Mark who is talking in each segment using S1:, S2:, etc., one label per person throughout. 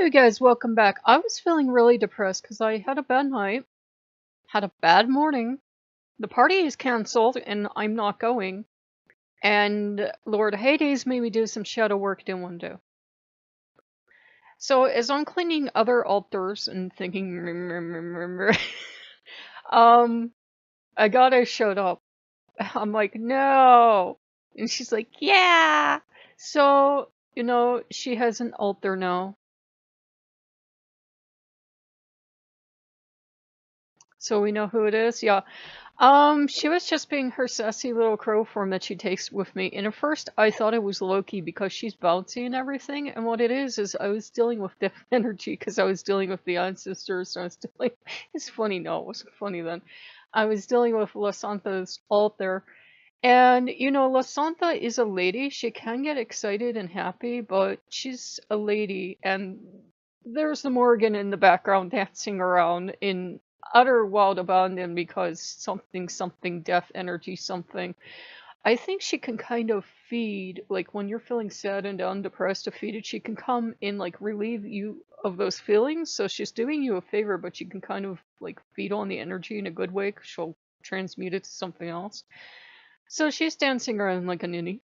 S1: Hello, you guys. Welcome back. I was feeling really depressed because I had a bad night, had a bad morning. The party is canceled, and I'm not going. And Lord Hades made me do some shadow work I didn't want to do. So as I'm cleaning other altars and thinking, a goddess showed up. I'm like, no, and she's like, yeah. So she has an altar now. So we know who it is. Yeah. She was just being her sassy little crow form that she takes with me. And at first, I thought it was Loki because she's bouncy and everything. And what it is I was dealing with different energy because I was dealing with the ancestors. And I was dealing. It's funny. No, it wasn't funny then. I was dealing with La Santa's altar. And La Santa is a lady. She can get excited and happy, but she's a lady. And there's the Morgan in the background dancing around in utter wild abandon because something death energy something. I think she can kind of feed, like when you're feeling sad and down, depressed, defeated, she can come and like relieve you of those feelings. So she's doing you a favor, but she can kind of like feed on the energy in a good way 'cause she'll transmute it to something else. So she's dancing around like a ninny.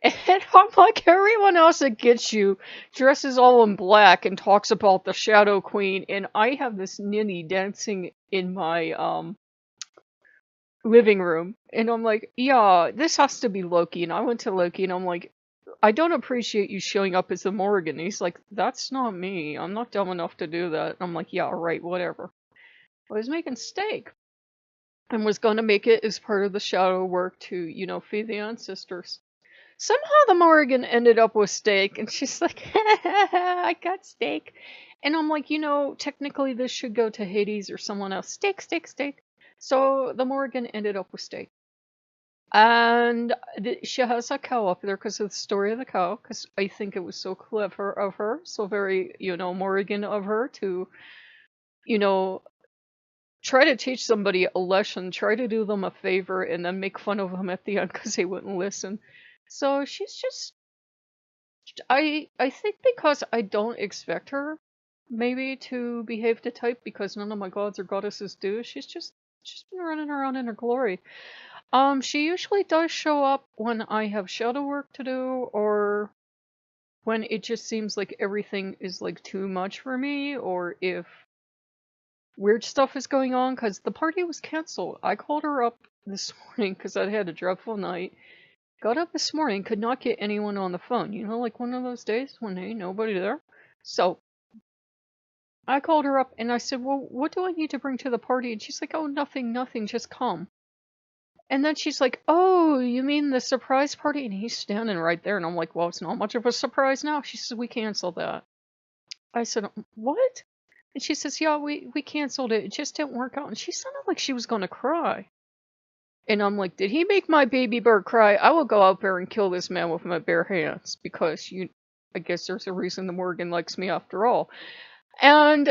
S1: And I'm like, everyone else that gets you dresses all in black and talks about the Shadow Queen, and I have this ninny dancing in my living room, and I'm like, yeah, this has to be Loki. And I went to Loki, and I'm like, I don't appreciate you showing up as a Morgan. And he's like, that's not me. I'm not dumb enough to do that. And I'm like, yeah, right, whatever. I was making steak and was going to make it as part of the shadow work to, feed the ancestors. Somehow the Morrigan ended up with steak, and she's like, I got steak. And I'm like, technically this should go to Hades or someone else. Steak, steak, steak. So the Morrigan ended up with steak. And she has a cow up there because of the story of the cow, because I think it was so clever of her, so very, Morrigan of her to, you know, try to teach somebody a lesson, try to do them a favor, and then make fun of them at the end because they wouldn't listen. So she's just, I think because I don't expect her maybe to behave the type because none of my gods or goddesses do. She's been running around in her glory. She usually does show up when I have shadow work to do or when it just seems like everything is like too much for me or if weird stuff is going on because the party was canceled. I called her up this morning because I'd had a dreadful night. Got up this morning, could not get anyone on the phone. Like one of those days when ain't nobody there. So I called her up and I said, well, what do I need to bring to the party? And she's like, oh, nothing, just come. And then she's like, oh, you mean the surprise party? And he's standing right there. And I'm like, well, it's not much of a surprise now. She says, we canceled that. I said, what? And she says, yeah, we canceled it. It just didn't work out. And she sounded like she was going to cry. And I'm like, did he make my baby bird cry? I will go out there and kill this man with my bare hands because I guess there's a reason the Morgan likes me after all. And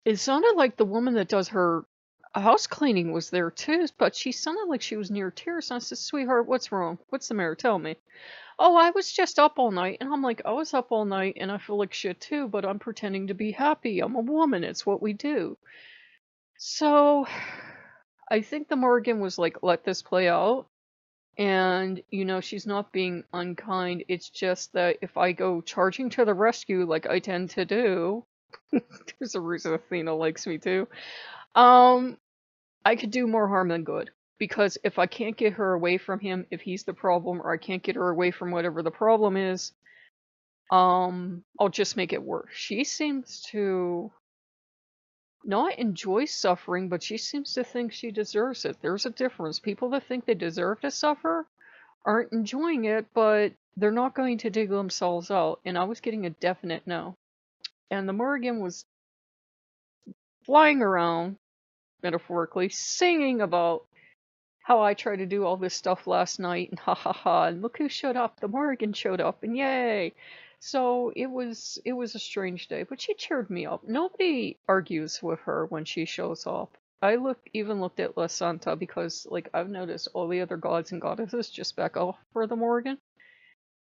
S1: it sounded like the woman that does her house cleaning was there too, but she sounded like she was near tears. And I said, sweetheart, what's wrong? What's the matter? Tell me. Oh, I was just up all night. And I'm like, I was up all night and I feel like shit too, but I'm pretending to be happy. I'm a woman. It's what we do. So I think the Morgan was like, let this play out. And, she's not being unkind. It's just that if I go charging to the rescue like I tend to do, there's a reason Athena likes me too, I could do more harm than good. Because if I can't get her away from him, if he's the problem, or I can't get her away from whatever the problem is, I'll just make it worse. She seems to not enjoy suffering, but she seems to think she deserves it. There's a difference. People that think they deserve to suffer aren't enjoying it, but they're not going to dig themselves out. And I was getting a definite no. And the Morrigan was flying around, metaphorically, singing about how I tried to do all this stuff last night, and ha ha ha, and look who showed up. The Morrigan showed up, and yay! So it was a strange day, but she cheered me up. Nobody argues with her when she shows up. I even looked at La Santa because, like, I've noticed all the other gods and goddesses just back off for the Morrigan.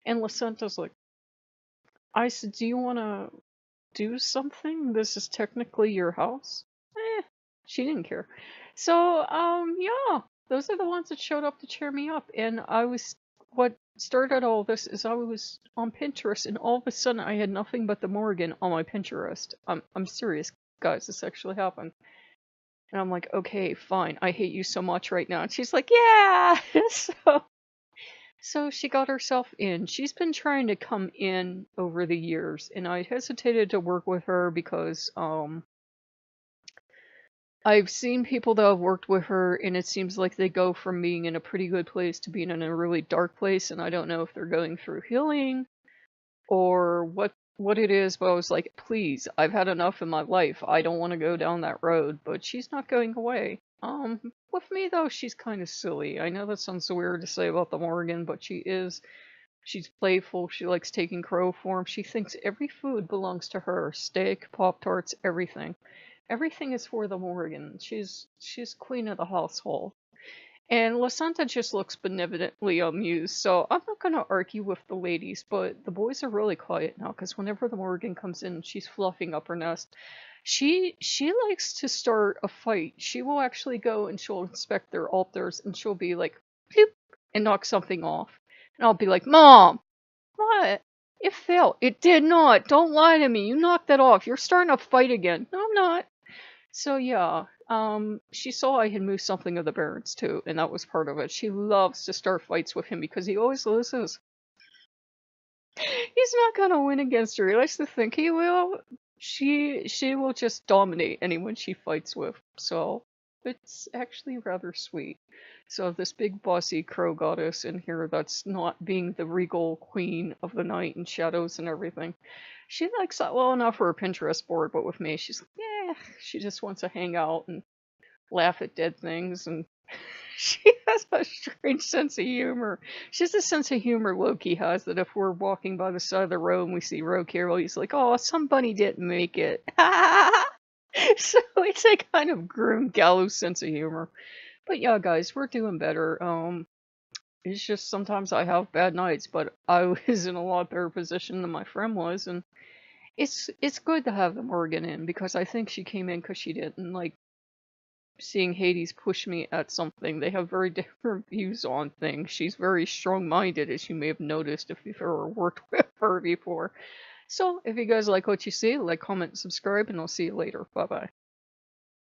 S1: And La Santa's like, I said, do you want to do something? This is technically your house. She didn't care. So, yeah, those are the ones that showed up to cheer me up. And what started all this is I was on Pinterest, and all of a sudden I had nothing but the Morgan on my Pinterest. I'm serious, guys, this actually happened. And I'm like, okay, fine, I hate you so much right now. And she's like, yeah. So she got herself in. She's been trying to come in over the years, and I hesitated to work with her because I've seen people that have worked with her, and it seems like they go from being in a pretty good place to being in a really dark place, and I don't know if they're going through healing or what it is, but I was like, please, I've had enough in my life. I don't want to go down that road, but she's not going away. With me though, she's kind of silly. I know that sounds weird to say about the Morgan, but she is. She's playful. She likes taking crow form. She thinks every food belongs to her. Steak, Pop-Tarts, everything. Everything is for the Morgan. She's queen of the household. And Lasanta just looks benevolently amused, so I'm not going to argue with the ladies, but the boys are really quiet now, because whenever the Morgan comes in, she's fluffing up her nest. She likes to start a fight. She will actually go and she'll inspect their altars, and she'll be like, bloop, and knock something off. And I'll be like, Mom, what? It fell. It did not. Don't lie to me. You knocked it off. You're starting a fight again. No, I'm not. So yeah, she saw I had moved something of the Barons too, and that was part of it. She loves to start fights with him because he always loses. He's not gonna win against her. He likes to think he will. She will just dominate anyone she fights with. So it's actually rather sweet. So this big bossy crow goddess in here that's not being the regal queen of the night and shadows and everything. She likes that well enough for a Pinterest board, but with me, she's like, yeah, she just wants to hang out and laugh at dead things, and she has a strange sense of humor. She has a sense of humor Loki has, that if we're walking by the side of the road and we see Rokean, he's like, oh, somebody didn't make it. So it's a kind of grim gallows sense of humor. But yeah, guys, we're doing better. It's just sometimes I have bad nights, but I was in a lot better position than my friend was, and it's good to have the Morgan in, because I think she came in because she didn't like seeing Hades push me at something. They have very different views on things. She's very strong-minded, as you may have noticed if you've ever worked with her before. So if you guys like what you see, like, comment, subscribe, and I'll see you later. Bye-bye.